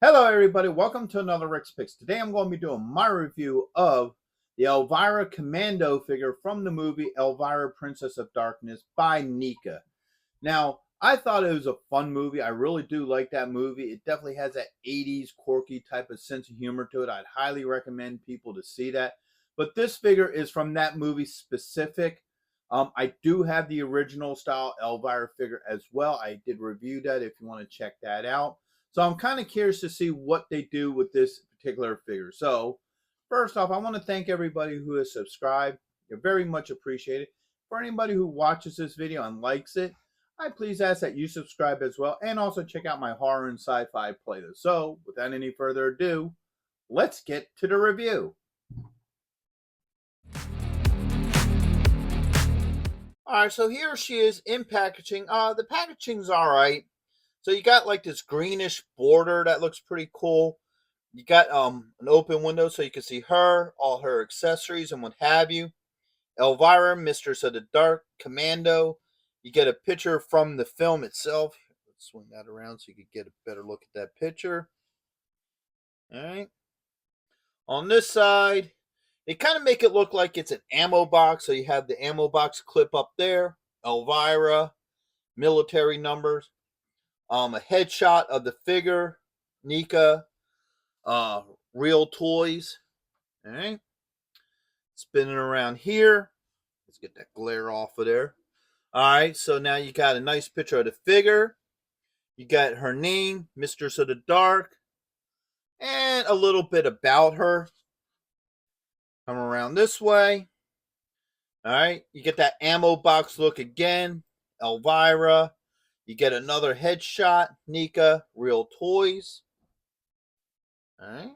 Hello everybody, welcome to another Rick's Picks. Today I'm going to be doing my review of the Elvira Commando figure from the movie Elvira Princess of Darkness by NECA. Now, I thought it was a fun movie. I really do like that movie. It definitely has that 80s quirky type of sense of humor to it. I'd highly recommend people to see that. But this figure is from that movie specific. I do have the original style Elvira figure as well. I did review that if you want to check that out. So I'm kind of curious to see what they do with this particular figure. So first off, I want to thank everybody who has subscribed. You're very much appreciated. For anybody who watches this video and likes it, I please ask that you subscribe as well and also check out my horror and sci-fi playlist. So without any further ado, let's get to the review. Alright, so here she is in packaging. The packaging's alright. So you got like this greenish border that looks pretty cool. You got an open window so you can see her, all her accessories and what have you. Elvira, Mistress of the Dark Commando. You get a picture from the film itself. Let's swing that around so you can get a better look at that picture. Alright. On this side, they kind of make it look like it's an ammo box. So you have the ammo box clip up there. Elvira, military numbers. A headshot of the figure, NECA, real toys. All right, spinning around here. Let's get that glare off of there. All right, so now you got a nice picture of the figure. You got her name, Mistress of the Dark, and a little bit about her. Come around this way. All right, you get that ammo box look again, Elvira. You get another headshot, NECA, real toys. All right.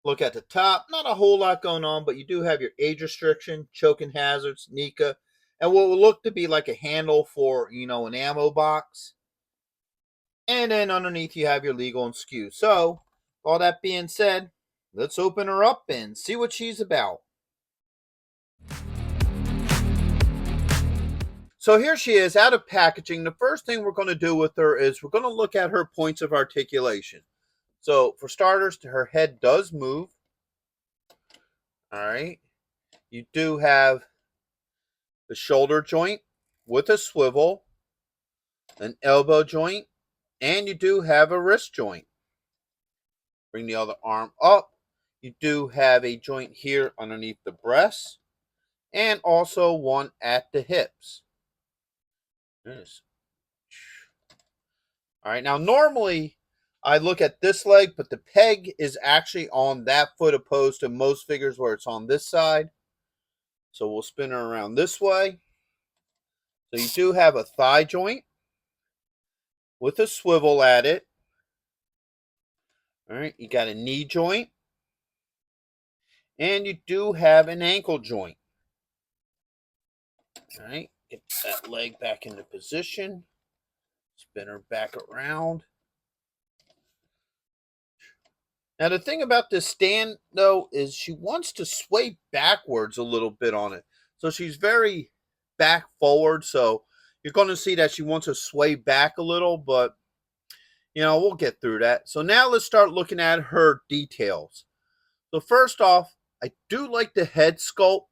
Look at the top. Not a whole lot going on, but you do have your age restriction, choking hazards, NECA, and what will look to be like a handle for, an ammo box. And then underneath you have your legal and SKU. So, all that being said, let's open her up and see what she's about. So here she is out of packaging. The first thing we're going to do with her is we're going to look at her points of articulation. So for starters, her head does move. All right. You do have the shoulder joint with a swivel, an elbow joint, and you do have a wrist joint. Bring the other arm up. You do have a joint here underneath the breast, and also one at the hips. Yes. All right, now normally I look at this leg, but the peg is actually on that foot opposed to most figures where it's on this side. So we'll spin her around this way. So you do have a thigh joint with a swivel at it. All right, you got a knee joint. And you do have an ankle joint. All right, get that leg back into position. Spin her back around. Now, the thing about this stand, though, is she wants to sway backwards a little bit on it. So she's very back forward. So you're going to see that she wants to sway back a little, but, we'll get through that. So now let's start looking at her details. So first off, I do like the head sculpt.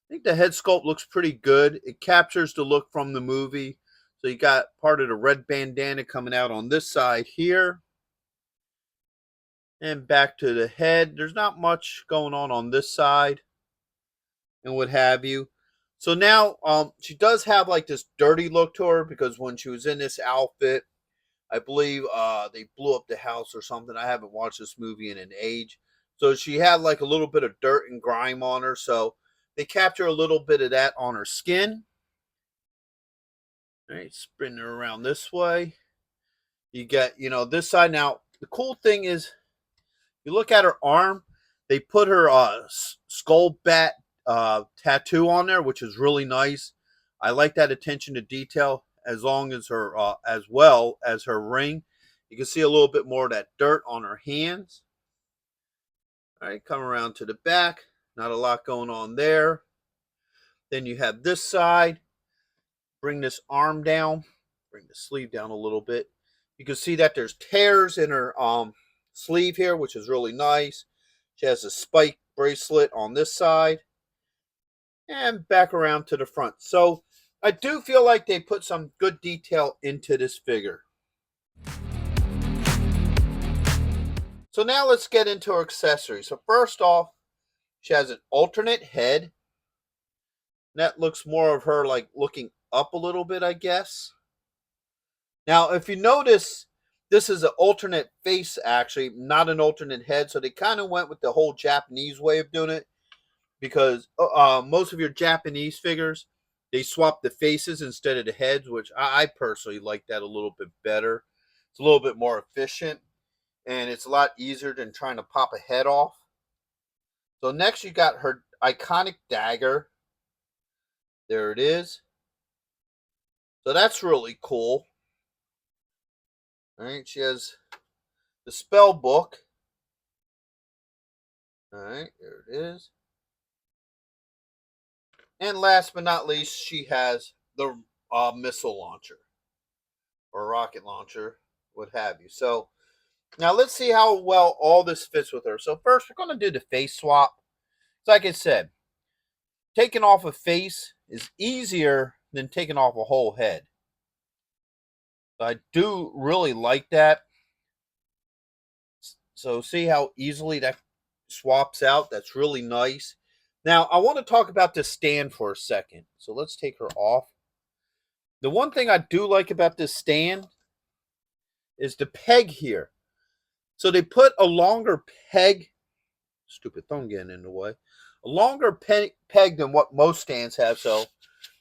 I think the head sculpt looks pretty good. It captures the look from the movie. So you got part of the red bandana coming out on this side here. And back to the head. There's not much going on this side. And what have you. So now she does have like this dirty look to her. Because when she was in this outfit, I believe they blew up the house or something. I haven't watched this movie in an age. So she had like a little bit of dirt and grime on her. So they capture a little bit of that on her skin. All right, spin her around this way. You get, this side. Now, the cool thing is, you look at her arm, they put her skull bat tattoo on there, which is really nice. I like that attention to detail as long as her, as well as her ring. You can see a little bit more of that dirt on her hands. All right, come around to the back. Not a lot going on there. Then you have this side. Bring this arm down. Bring the sleeve down a little bit. You can see that there's tears in her sleeve here, which is really nice. She has a spike bracelet on this side and back around to the front. So I do feel like they put some good detail into this figure. So now let's get into her accessories. So first off, she has an alternate head. That looks more of her like looking up a little bit, I guess. Now, if you notice, this is an alternate face, actually, not an alternate head. So they kind of went with the whole Japanese way of doing it, because most of your Japanese figures, they swap the faces instead of the heads, which I personally like that a little bit better. It's a little bit more efficient, and it's a lot easier than trying to pop a head off. So next you got her iconic dagger. There it is. So that's really cool. All right, she has the spell book. All right, there it is. And last but not least, she has the missile launcher or rocket launcher, what have you. So now let's see how well all this fits with her. So first, we're going to do the face swap. Like I said, taking off a face is easier than taking off a whole head. So I do really like that. So see how easily that swaps out? That's really nice. Now, I want to talk about this stand for a second. So let's take her off. The one thing I do like about this stand is the peg here. So they put a longer peg. Stupid thumb getting in the way. A longer peg than what most stands have. So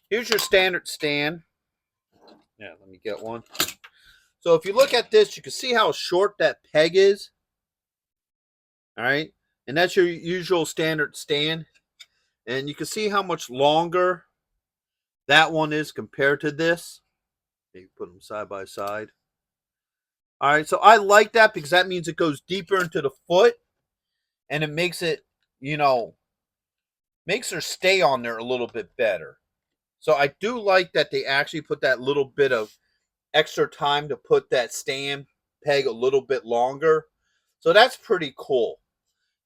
here's your standard stand. Yeah, let me get one. So if you look at this, you can see how short that peg is. All right. And that's your usual standard stand. And you can see how much longer that one is compared to this. You put them side by side. All right. So I like that because that means it goes deeper into the foot. And it makes it, makes her stay on there a little bit better. So I do like that they actually put that little bit of extra time to put that stand peg a little bit longer. So that's pretty cool.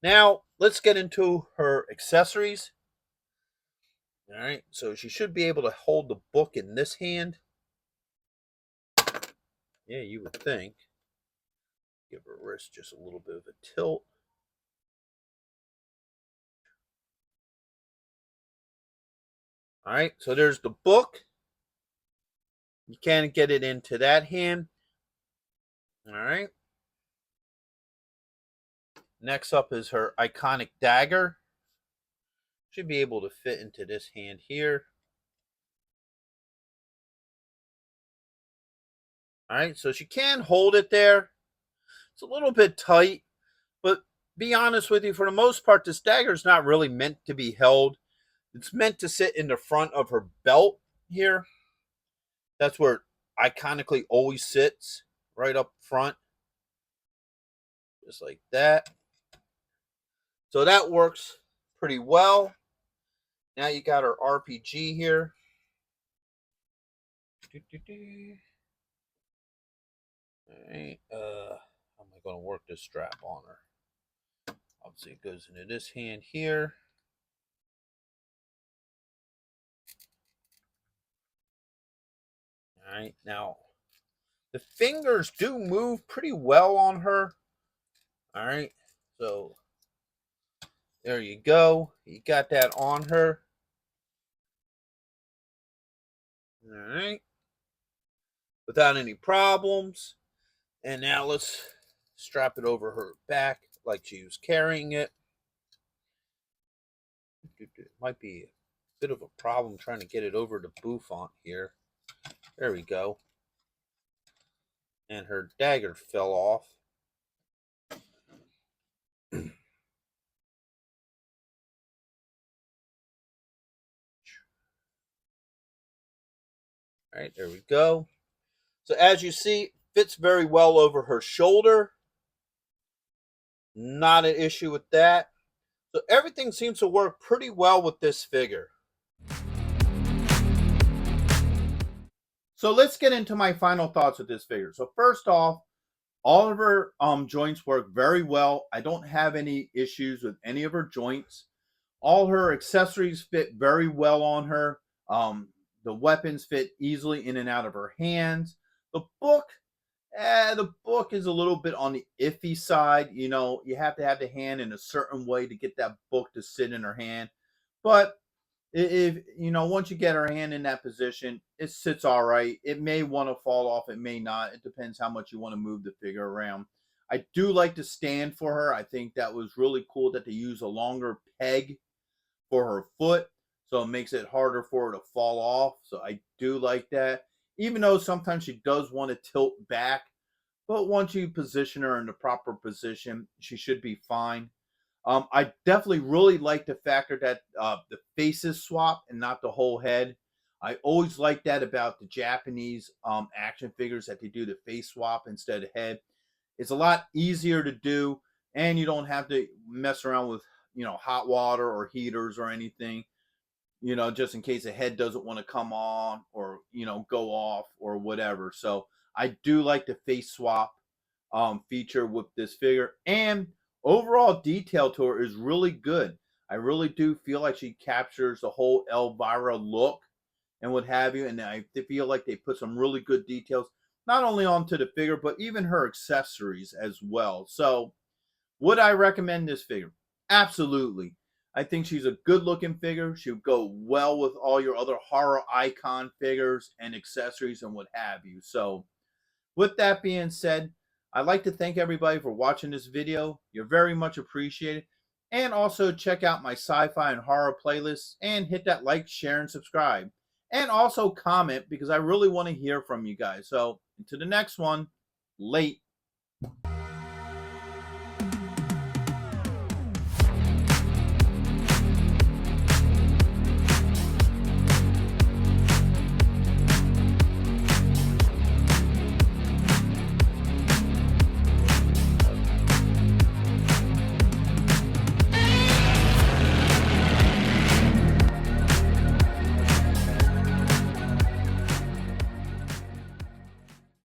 Now, let's get into her accessories. All right, so she should be able to hold the book in this hand. Yeah, you would think. Give her wrist just a little bit of a tilt. All right, so there's the book. You can't get it into that hand. All right. Next up is her iconic dagger. Should be able to fit into this hand here. All right, so she can hold it there. It's a little bit tight, but be honest with you, for the most part, this dagger is not really meant to be held. It's meant to sit in the front of her belt here. That's where it iconically always sits, right up front. Just like that. So that works pretty well. Now you got her RPG here. All right. How am I going to work this strap on her? Obviously, it goes into this hand here. All right. Now, the fingers do move pretty well on her. All right. So, there you go. You got that on her. All right. Without any problems. And now let's strap it over her back like she was carrying it. It might be a bit of a problem trying to get it over the bouffant here. There we go. And her dagger fell off. All right, there we go. So as you see, fits very well over her shoulder. Not an issue with that. So everything seems to work pretty well with this figure. So let's get into my final thoughts with this figure. So first off, all of her joints work very well. I don't have any issues with any of her joints. All her accessories fit very well on her. The weapons fit easily in and out of her hands. The book is a little bit on the iffy side. You know, you have to have the hand in a certain way to get that book to sit in her hand. But if you know, once you get her hand in that position, it sits all right. It may want to fall off, it may not. It depends how much you want to move the figure around. I do like the stand for her. I think that was really cool that they use a longer peg for her foot, so it makes it harder for her to fall off. So I do like that. Even though sometimes she does want to tilt back, but once you position her in the proper position, she should be fine. I definitely really like the factor that the faces swap and not the whole head. I always like that about the Japanese action figures, that they do the face swap instead of head. It's a lot easier to do, and you don't have to mess around with hot water or heaters or anything. Just in case the head doesn't want to come on or go off or whatever. So I do like the face swap feature with this figure, and overall detail to her is really good. I really do feel like she captures the whole Elvira look and what have you, and I feel like they put some really good details not only onto the figure but even her accessories as well. So would I recommend this figure? Absolutely. I think she's a good looking figure. She would go well with all your other horror icon figures and accessories and what have you. So with that being said, I'd like to thank everybody for watching this video. You're very much appreciated. And also check out my sci-fi and horror playlists and hit that like, share, and subscribe. And also comment because I really want to hear from you guys. So until the next one, late.